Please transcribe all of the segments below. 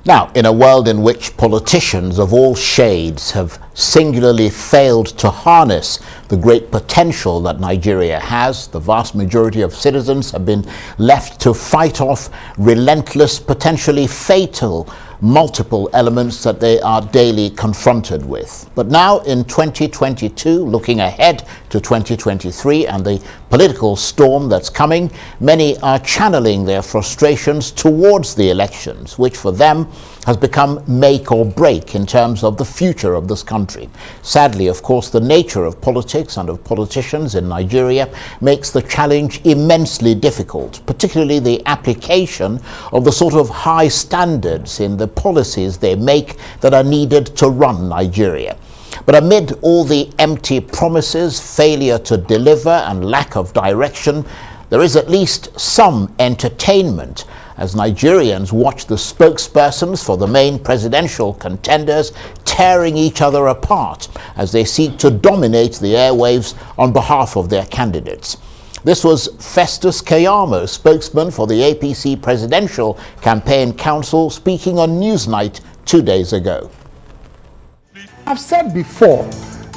Now, in a world in which politicians of all shades have singularly failed to harness the great potential that Nigeria has, the vast majority of citizens have been left to fight off relentless, potentially fatal multiple elements that they are daily confronted with. But now in 2022, looking ahead to 2023 and the political storm that's coming, many are channeling their frustrations towards the elections, which for them has become make or break in terms of the future of this country. Sadly, of course, the nature of politics and of politicians in Nigeria makes the challenge immensely difficult, particularly the application of the sort of high standards in the policies they make that are needed to run Nigeria. But amid all the empty promises, failure to deliver, and lack of direction, there is at least some entertainment as Nigerians watch the spokespersons for the main presidential contenders tearing each other apart as they seek to dominate the airwaves on behalf of their candidates. This was Festus Keyamo, spokesman for the APC Presidential Campaign Council, speaking on Newsnight 2 days ago. I've said before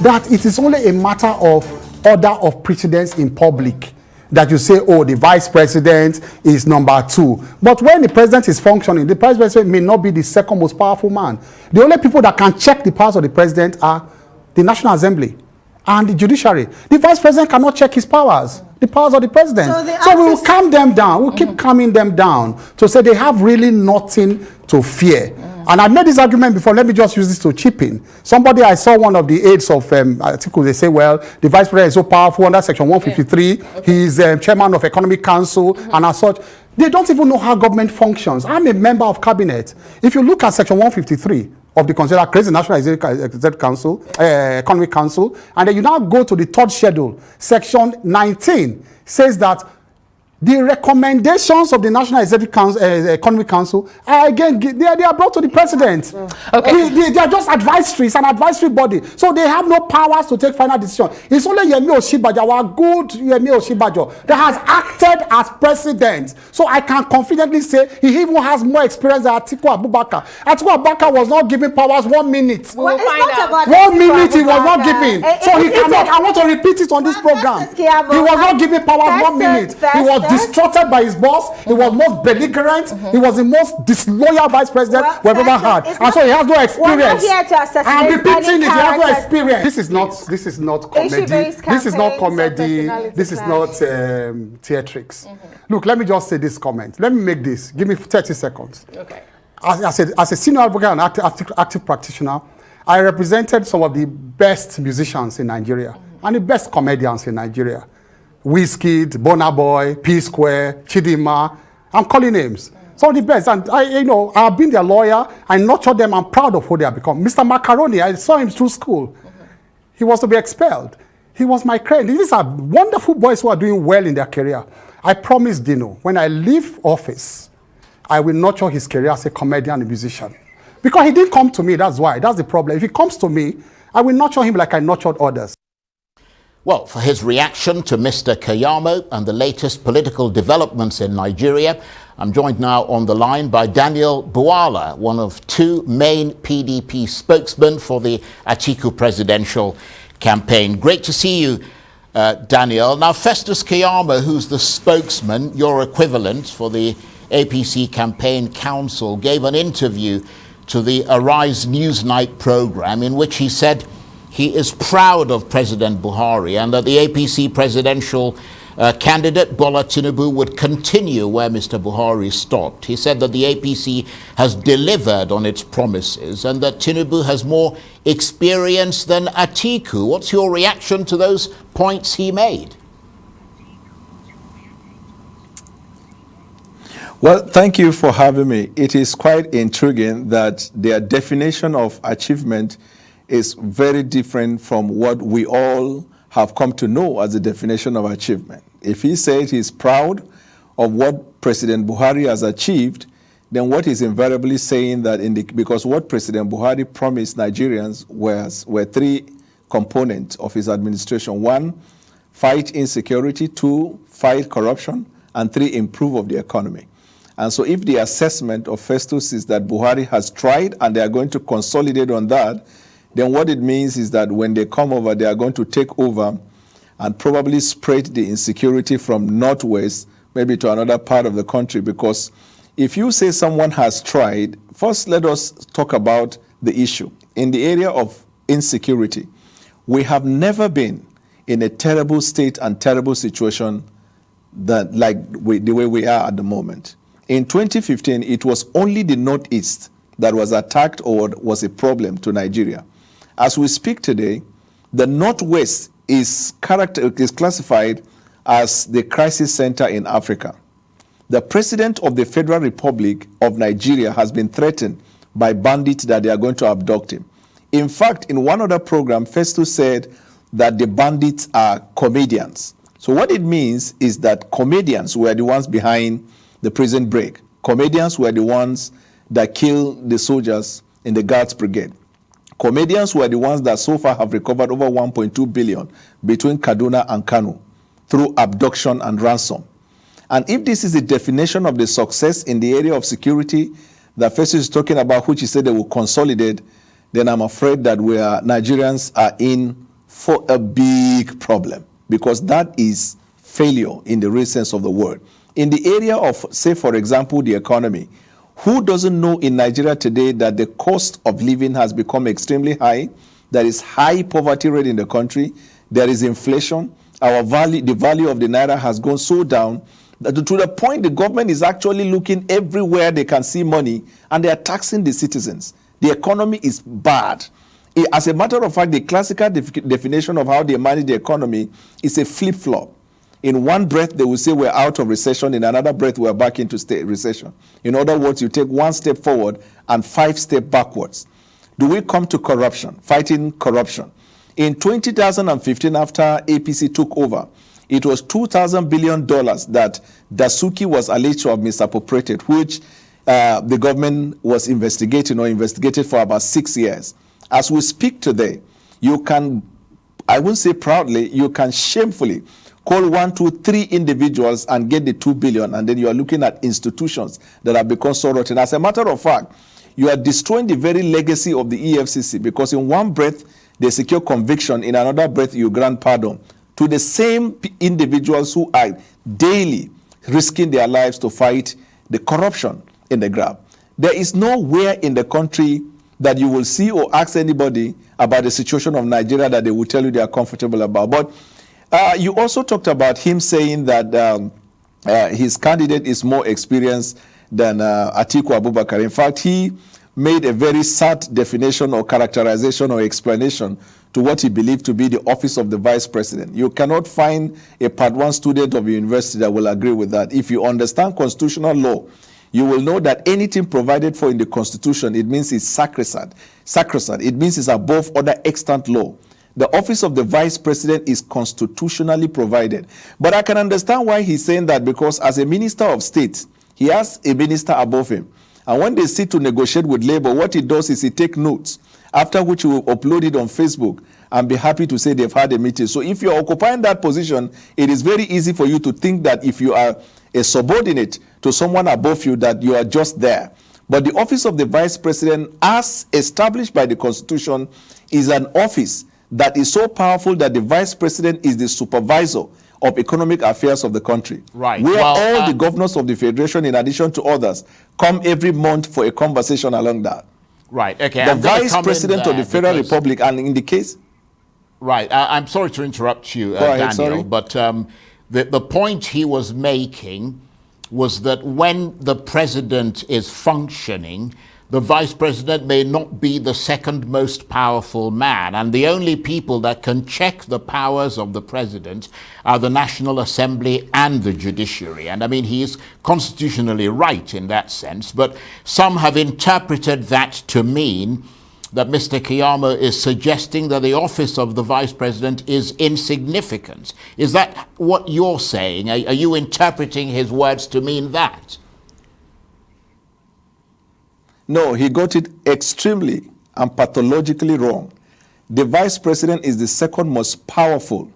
that it is only a matter of order of precedence in public that you say, oh, the vice president is number 2. But when the president is functioning, the vice president may not be the second most powerful man. The only people that can check the powers of the president are the National Assembly and the judiciary. The vice president cannot check his powers, the powers of the president. So we will calm them down. We'll keep calming them down to say they have really nothing to fear. And I made this argument before. Let me just use this to chip in. Somebody, I saw one of the aides of articles, they say, well, the vice president is so powerful under Section 153. He's chairman of Economic Council and as such. They don't even know how government functions. I'm a member of cabinet. If you look at Section 153 of the Consider Crazy National Executive Council, Economic Council, and then you now go to the third schedule, Section 19 says that the recommendations of the National Executive Council, Economic Council are again they are brought to the president. Okay. They are just advisory. It's an advisory body, so they have no powers to take final decision. It's only Yemi Osinbajo, our good Yemi Osinbajo, that has acted as president. So I can confidently say he even has more experience than Atiku Abubakar. Atiku Abubakar was not given powers 1 minute. Well, it's not about 1 minute he was not given. So he cannot. I want to repeat it on this program. He was not given powers 1 minute. He was distrusted by his boss. He was most belligerent. He was the most disloyal vice president we've ever had, and so he has no experience. I'm repeating it. He has no experience. This is not comedy. This is not comedy. This is not theatrics. Look, let me just say this comment. Let me make this. Give me 30 seconds. Okay. As a senior advocate and active practitioner, I represented some of the best musicians in Nigeria and the best comedians in Nigeria. Wizkid, Burna Boy, P Square, Chidinma. I'm calling names. Some of the best. And I've been their lawyer. I nurtured them. I'm proud of who they have become. Mr. Macaroni, I saw him through school. He was to be expelled. He was my friend. These are wonderful boys who are doing well in their career. I promised Dino, when I leave office, I will nurture his career as a comedian and musician. Because he didn't come to me, that's why. That's the problem. If he comes to me, I will nurture him like I nurtured others. Well, for his reaction to Mr. Keyamo and the latest political developments in Nigeria, I'm joined now on the line by Daniel Bwala, one of 2 main PDP spokesmen for the Atiku presidential campaign. Great to see you, Daniel. Now, Festus Keyamo, who's the spokesman, your equivalent for the APC Campaign Council, gave an interview to the Arise Newsnight program in which he said he is proud of President Buhari and that the APC presidential candidate, Bwala Tinubu, would continue where Mr. Buhari stopped. He said that the APC has delivered on its promises and that Tinubu has more experience than Atiku. What's your reaction to those points he made? Well, thank you for having me. It is quite intriguing that their definition of achievement is very different from what we all have come to know as the definition of achievement. If he said he's proud of what President Buhari has achieved, then what he's invariably saying that because what President Buhari promised Nigerians were 3 components of his administration. 1, fight insecurity. 2, fight corruption. And 3, improve of the economy. And so if the assessment of Festus is that Buhari has tried and they are going to consolidate on that, then what it means is that when they come over, they are going to take over and probably spread the insecurity from northwest, maybe to another part of the country. Because if you say someone has tried, first let us talk about the issue. In the area of insecurity, we have never been in a terrible state and terrible situation that the way we are at the moment. In 2015, it was only the Northeast that was attacked or was a problem to Nigeria. As we speak today, the Northwest is classified as the crisis center in Africa. The President of the Federal Republic of Nigeria has been threatened by bandits that they are going to abduct him. In fact, in one other program, Festus said that the bandits are comedians. So what it means is that comedians were the ones behind the prison break. Comedians were the ones that killed the soldiers in the Guards Brigade. Comedians were the ones that so far have recovered over 1.2 billion between Kaduna and Kano through abduction and ransom. And if this is the definition of the success in the area of security that Festus is talking about, which he said they will consolidate, then I'm afraid that Nigerians are in for a big problem, because that is failure in the real sense of the word. In the area of, say, for example, the economy, who doesn't know in Nigeria today that the cost of living has become extremely high? There is high poverty rate in the country. There is inflation. The value of the naira has gone so down that to the point the government is actually looking everywhere they can see money, and they are taxing the citizens. The economy is bad. As a matter of fact, the classical definition of how they manage the economy is a flip-flop. In one breath, they will say we're out of recession. In another breath, we're back into recession. In other words, you take one step forward and 5 steps backwards. Do we come to corruption, fighting corruption? In 2015, after APC took over, it was $2,000 billion that Dasuki was alleged to have misappropriated, which the government was investigated for about 6 years. As we speak today, you can, I won't say proudly, you can shamefully call 1, 2, 3 individuals and get the 2 billion, and then you are looking at institutions that have become so rotten. As a matter of fact, you are destroying the very legacy of the EFCC, because in one breath they secure conviction, in another breath you grant pardon to the same individuals who are daily risking their lives to fight the corruption in the ground. There is nowhere in the country that you will see or ask anybody about the situation of Nigeria that they will tell you they are comfortable about. But you also talked about him saying that his candidate is more experienced than Atiku Abubakar. In fact, he made a very sad definition or characterization or explanation to what he believed to be the office of the vice president. You cannot find a part 1 student of a university that will agree with that. If you understand constitutional law, you will know that anything provided for in the Constitution, it means it's sacrosanct. It means it's above other extant law. The office of the vice president is constitutionally provided. But I can understand why he's saying that, because as a minister of state, he has a minister above him. And when they sit to negotiate with Labour, what he does is he takes notes, after which he will upload it on Facebook and be happy to say they've had a meeting. So if you're occupying that position, it is very easy for you to think that if you are a subordinate to someone above you, that you are just there. But the office of the vice president, as established by the Constitution, is an office that is so powerful that the vice president is the supervisor of economic affairs of the country. Right. Where all the governors of the federation, in addition to others, come every month for a conversation along that. Right. Okay. The vice president of the Federal Republic, and in the case. Right. I'm sorry to interrupt you, Daniel, but the point he was making was that when the president is functioning, the vice president may not be the second most powerful man, and the only people that can check the powers of the president are the National Assembly and the judiciary. And I mean, he is constitutionally right in that sense, but some have interpreted that to mean that Mr. Keyamo is suggesting that the office of the vice president is insignificant. Is that what you're saying? Are you interpreting his words to mean that? No, he got it extremely and pathologically wrong. The vice president is the second most powerful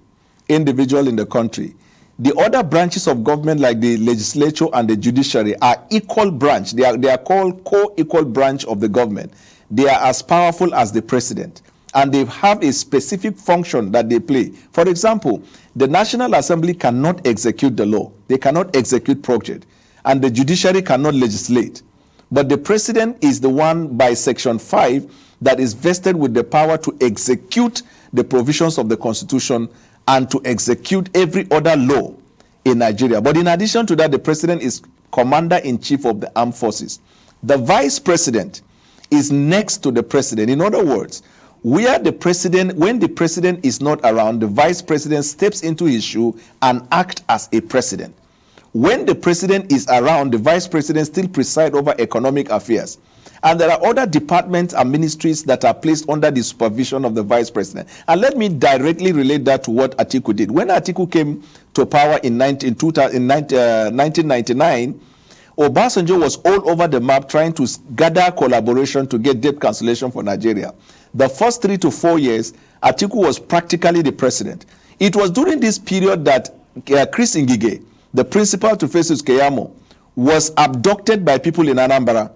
individual in the country. The other branches of government, like the legislature and the judiciary, are equal branch. They are called co-equal branch of the government. They are as powerful as the president, and they have a specific function that they play. For example, the National Assembly cannot execute the law. They cannot execute project, and the judiciary cannot legislate. But the president is the one by Section 5 that is vested with the power to execute the provisions of the Constitution and to execute every other law in Nigeria. But in addition to that, the president is commander-in-chief of the armed forces. The vice president is next to the president. In other words, when the president is not around, the vice president steps into his shoe and acts as a president. When the president is around, the vice president still presides over economic affairs. And there are other departments and ministries that are placed under the supervision of the vice president. And let me directly relate that to what Atiku did. When Atiku came to power in 1999, Obasanjo was all over the map trying to gather collaboration to get debt cancellation for Nigeria. The first 3 to 4 years, Atiku was practically the president. It was during this period that Chris Ngige, the principal to Festus Keyamo, was abducted by people in Anambra.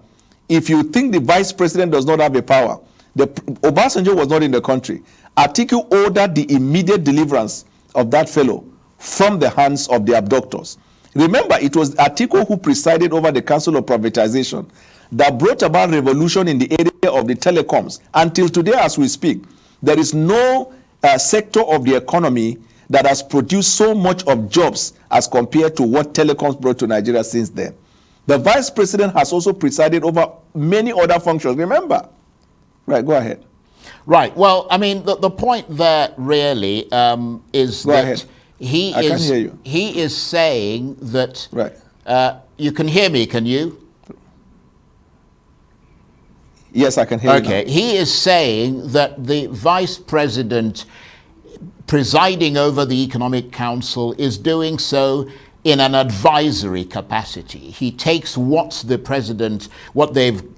If you think the vice president does not have a power, Obasanjo was not in the country. Atiku ordered the immediate deliverance of that fellow from the hands of the abductors. Remember, it was Atiku who presided over the Council of Privatization that brought about revolution in the area of the telecoms. Until today, as we speak, there is no sector of the economy that has produced so much of jobs as compared to what telecoms brought to Nigeria since then. The vice president has also presided over many other functions. Remember? Right, go ahead. Right. Well, I mean, the point there really is go that ahead. he I is can hear you. He is saying that Right. You can hear me, can you? Yes, I can hear you. Okay. He is saying that the vice president presiding over the Economic Council is doing so in an advisory capacity. He takes what they've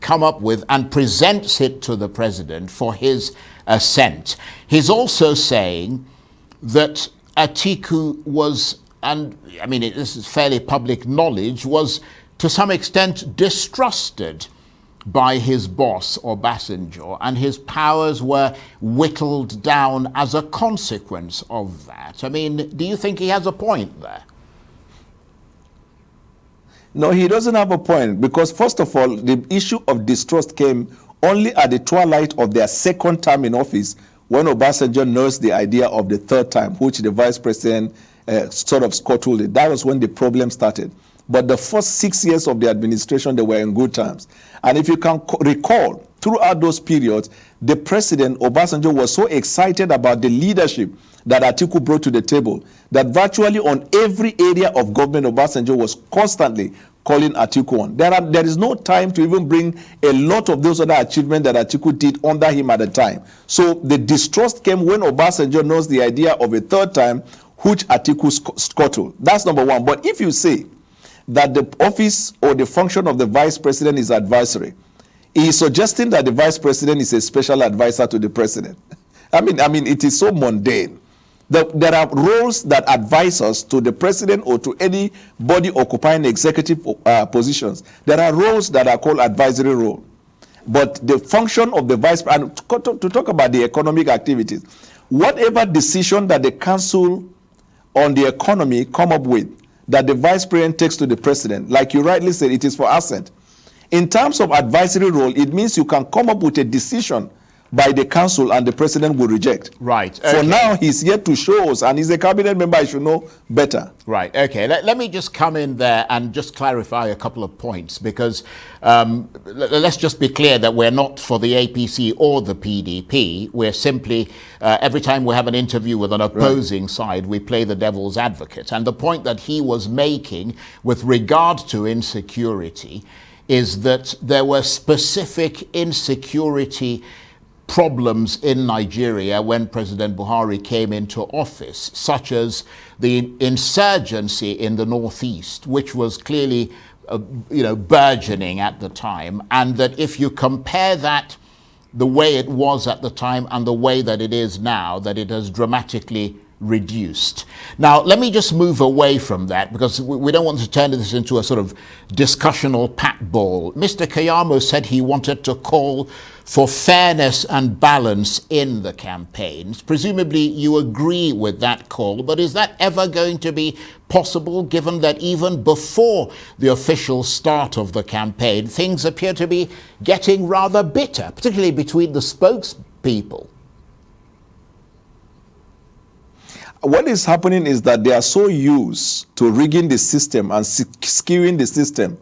come up with and presents it to the president for his assent. He's also saying that Atiku was, and I mean, this is fairly public knowledge, was to some extent distrusted by his boss, Obasanjo, and his powers were whittled down as a consequence of that. I mean, do you think he has a point there? No, he doesn't have a point, because first of all, the issue of distrust came only at the twilight of their second term in office, when Obasanjo nursed the idea of the third time, which the vice president sort of scuttled it. That was when the problem started. But the first 6 years of the administration, they were in good terms. And if you can recall, throughout those periods, the president, Obasanjo, was so excited about the leadership that Atiku brought to the table that virtually on every area of government, Obasanjo was constantly calling Atiku on. There is no time to even bring a lot of those other achievements that Atiku did under him at the time. So the distrust came when Obasanjo knows the idea of a third time, which Atiku scuttled. That's number one. But if you say that the office or the function of the vice president is advisory, he is suggesting that the vice president is a special advisor to the president. I mean, it is so mundane. There are roles that advise us to the president or to anybody occupying executive positions. There are roles that are called advisory role. But the function of the vice president, to talk about the economic activities, whatever decision that the council on the economy come up with, that the vice president takes to the president, like you rightly said, it is for assent. In terms of advisory role, it means you can come up with a decision by the council and the president will reject. Right. Okay. For now, he's yet to show us, and he's a cabinet member, I should know better. Right. Okay. Let me just come in there and just clarify a couple of points, because let's just be clear that we're not for the APC or the PDP. We're simply, every time we have an interview with an opposing side, we play the devil's advocate. And the point that he was making with regard to insecurity is that there were specific insecurity problems in Nigeria when President Buhari came into office, such as the insurgency in the northeast, which was clearly burgeoning at the time, and that if you compare that the way it was at the time and the way that it is now, that it has dramatically reduced. Now, let me just move away from that because we don't want to turn this into a sort of discussional pat ball. Mr. Kayamo said he wanted to call for fairness and balance in the campaigns. Presumably you agree with that call, but is that ever going to be possible given that even before the official start of the campaign, things appear to be getting rather bitter, particularly between the spokespeople? What is happening is that they are so used to rigging the system and skewing the system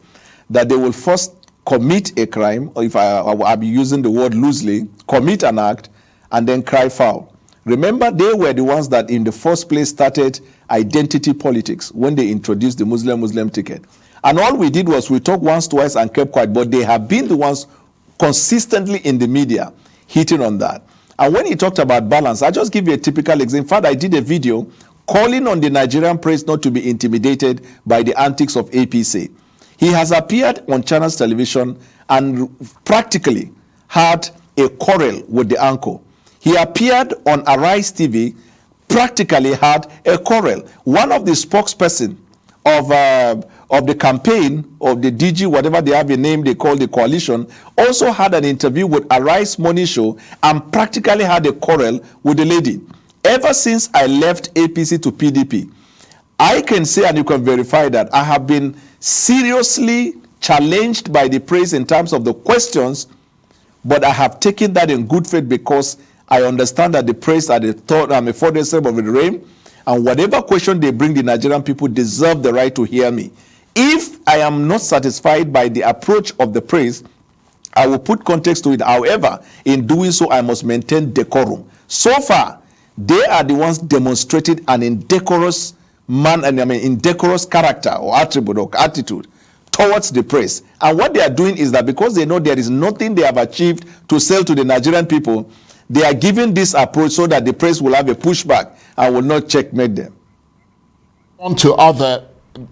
that they will first commit a crime, or if I'll be using the word loosely, commit an act, and then cry foul. Remember, they were the ones that in the first place started identity politics when they introduced the Muslim ticket. And all we did was we talked once, twice, and kept quiet, but they have been the ones consistently in the media hitting on that. And when he talked about balance, I'll just give you a typical example. In fact, I did a video calling on the Nigerian press not to be intimidated by the antics of APC. He has appeared on Channels Television and practically had a quarrel with the anchor. He appeared on Arise TV, practically had a quarrel. One of the spokesperson of the campaign, of the DG, whatever they have a name they call the coalition, also had an interview with Arise Money Show and practically had a quarrel with the lady. Ever since I left APC to PDP, I can say, and you can verify that, I have been seriously challenged by the press in terms of the questions, but I have taken that in good faith because I understand that the press are the third and the fourth step of the realm, and whatever question they bring, the Nigerian people deserve the right to hear me. If I am not satisfied by the approach of the press, I will put context to it. However, in doing so, I must maintain decorum. So far, they are the ones demonstrated an indecorous indecorous character or attribute or attitude towards the press. And what they are doing is that because they know there is nothing they have achieved to sell to the Nigerian people, they are giving this approach so that the press will have a pushback and will not checkmate them. On to other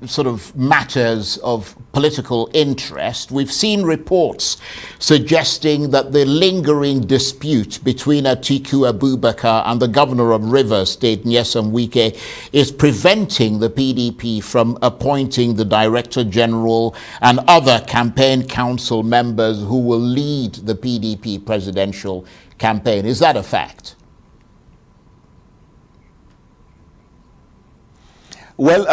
sort of matters of political interest, we've seen reports suggesting that the lingering dispute between Atiku Abubakar and the governor of Rivers State, Nyesom Wike, is preventing the PDP from appointing the Director General and other campaign council members who will lead the PDP presidential campaign. Is that a fact? Well,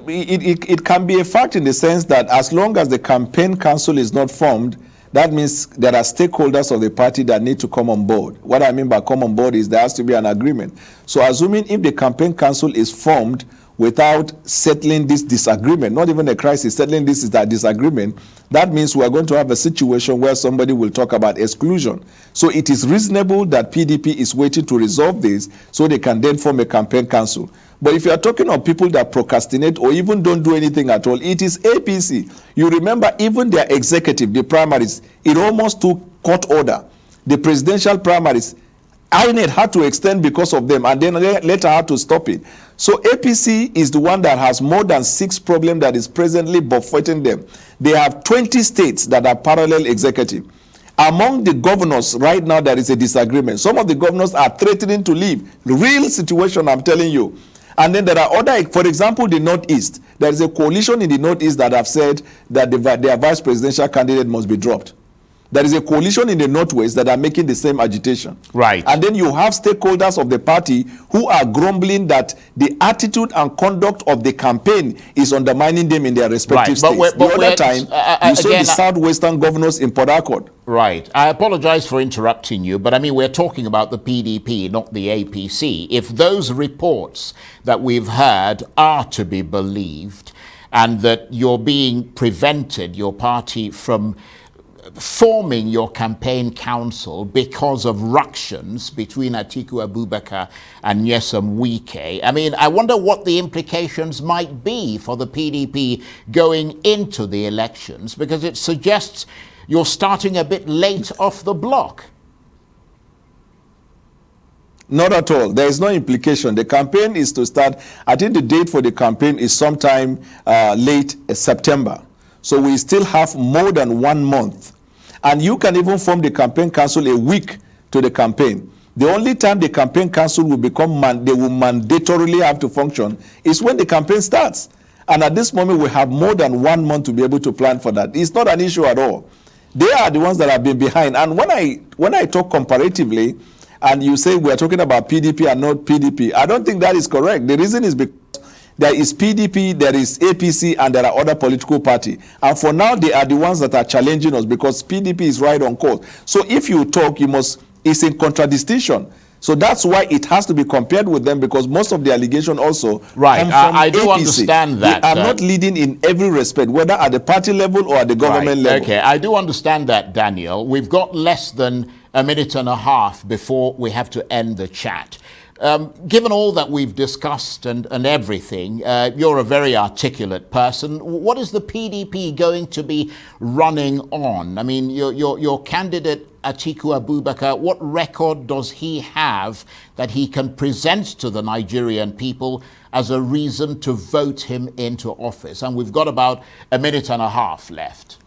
it can be a fact in the sense that as long as the campaign council is not formed, that means there are stakeholders of the party that need to come on board. What I mean by come on board is there has to be an agreement. So assuming if the campaign council is formed without settling this disagreement, not even a crisis, settling this is that disagreement, that means we are going to have a situation where somebody will talk about exclusion. So it is reasonable that PDP is waiting to resolve this so they can then form a campaign council. But if you are talking of people that procrastinate or even don't do anything at all, it is APC. You remember even their executive, the primaries, it almost took court order. The presidential primaries, INET had to extend because of them and then later had to stop it. So APC is the one that has more than 6 problems that is presently buffeting them. They have 20 states that are parallel executive. Among the governors right now there is a disagreement. Some of the governors are threatening to leave. The real situation, I'm telling you. And then there are other, for example, the Northeast. There is a coalition in the Northeast that have said that their vice presidential candidate must be dropped. There is a coalition in the Northwest that are making the same agitation. Right. And then you have stakeholders of the party who are grumbling that the attitude and conduct of the campaign is undermining them in their respective states. The other time, you saw the Southwestern governors in Port Harcourt. Right. I apologize for interrupting you, but I mean, we're talking about the PDP, not the APC. If those reports that we've heard are to be believed and that you're being prevented, your party, from forming your campaign council because of ructions between Atiku Abubakar and Nyesom Wike. I mean, I wonder what the implications might be for the PDP going into the elections, because it suggests you're starting a bit late off the block. Not at all. There is no implication. The campaign is to start, I think the date for the campaign is sometime late September. So we still have more than 1 month. And you can even form the campaign council a week to the campaign. The only time the campaign council will become, they will mandatorily have to function is when the campaign starts. And at this moment, we have more than 1 month to be able to plan for that. It's not an issue at all. They are the ones that have been behind. And when I talk comparatively, and you say we're talking about PDP and not PDP, I don't think that is correct. The reason is because there is PDP, there is APC, and there are other political parties. And for now, they are the ones that are challenging us because PDP is right on course. So if you talk, it's in contradistinction. So that's why it has to be compared with them, because most of the allegation also come from I do APC. understand that. They are not leading in every respect, whether at the party level or at the government level. Okay, I do understand that, Daniel. We've got less than a minute and a half before we have to end the chat. Given all that we've discussed and everything, you're a very articulate person. What is the PDP going to be running on? I mean, your candidate, Atiku Abubakar, what record does he have that he can present to the Nigerian people as a reason to vote him into office? And we've got about a minute and a half left.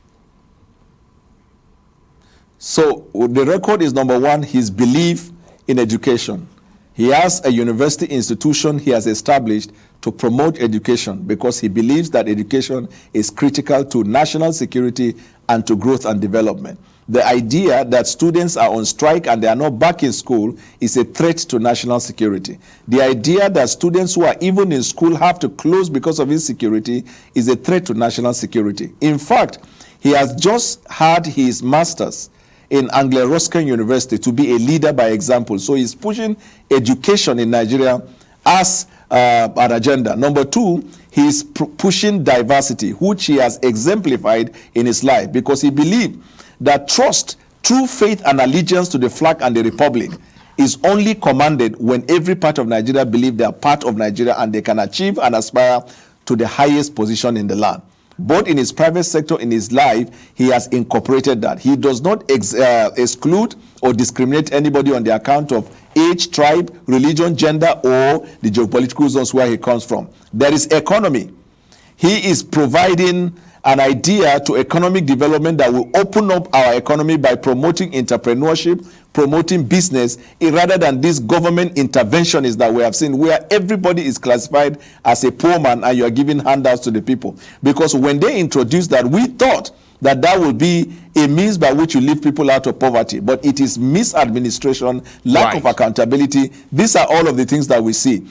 So the record is, number one, his belief in education. He has a university institution he has established to promote education because he believes that education is critical to national security and to growth and development. The idea that students are on strike and they are not back in school is a threat to national security. The idea that students who are even in school have to close because of insecurity is a threat to national security. In fact, he has just had his master's in Anglo-Ruskin University to be a leader by example. So he's pushing education in Nigeria as an agenda. Number two, he's pushing diversity, which he has exemplified in his life, because he believed that trust, true faith and allegiance to the flag and the republic is only commanded when every part of Nigeria believes they are part of Nigeria and they can achieve and aspire to the highest position in the land. Both in his private sector, in his life, he has incorporated that. He does not exclude or discriminate anybody on the account of age, tribe, religion, gender, or the geopolitical zones where he comes from. There is economy. He is providing an idea to economic development that will open up our economy by promoting entrepreneurship, promoting business, rather than this government interventionist that we have seen, where everybody is classified as a poor man and you are giving handouts to the people. Because when they introduced that, we thought that that will be a means by which you lift people out of poverty. But it is misadministration, lack of accountability. These are all of the things that we see.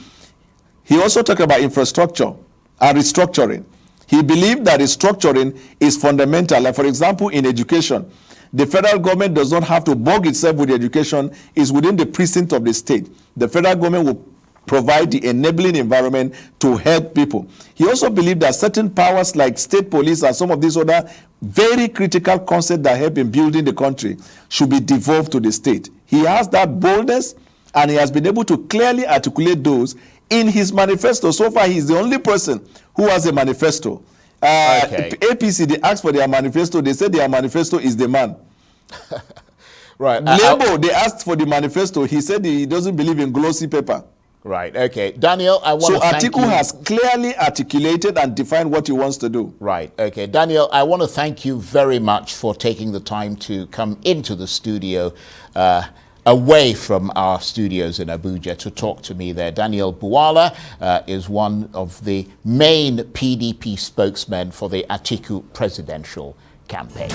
He also talked about infrastructure and restructuring. He believed that restructuring is fundamental. Like, for example, in education, the federal government does not have to bog itself with education. It's within the precinct of the state. The federal government will provide the enabling environment to help people. He also believed that certain powers like state police and some of these other very critical concepts that help in building the country should be devolved to the state. He has that boldness, and he has been able to clearly articulate those in his manifesto. So far, he's the only person who has a manifesto. APC, they asked for their manifesto. They said their manifesto is the man. Right. Labour, they asked for the manifesto. He said he doesn't believe in glossy paper. Right. Okay. Daniel, I want to thank you. So Atiku has clearly articulated and defined what he wants to do. Right. Okay. Daniel, I want to thank you very much for taking the time to come into the studio, away from our studios in Abuja, to talk to me there. Daniel Bwala is one of the main PDP spokesmen for the Atiku presidential campaign.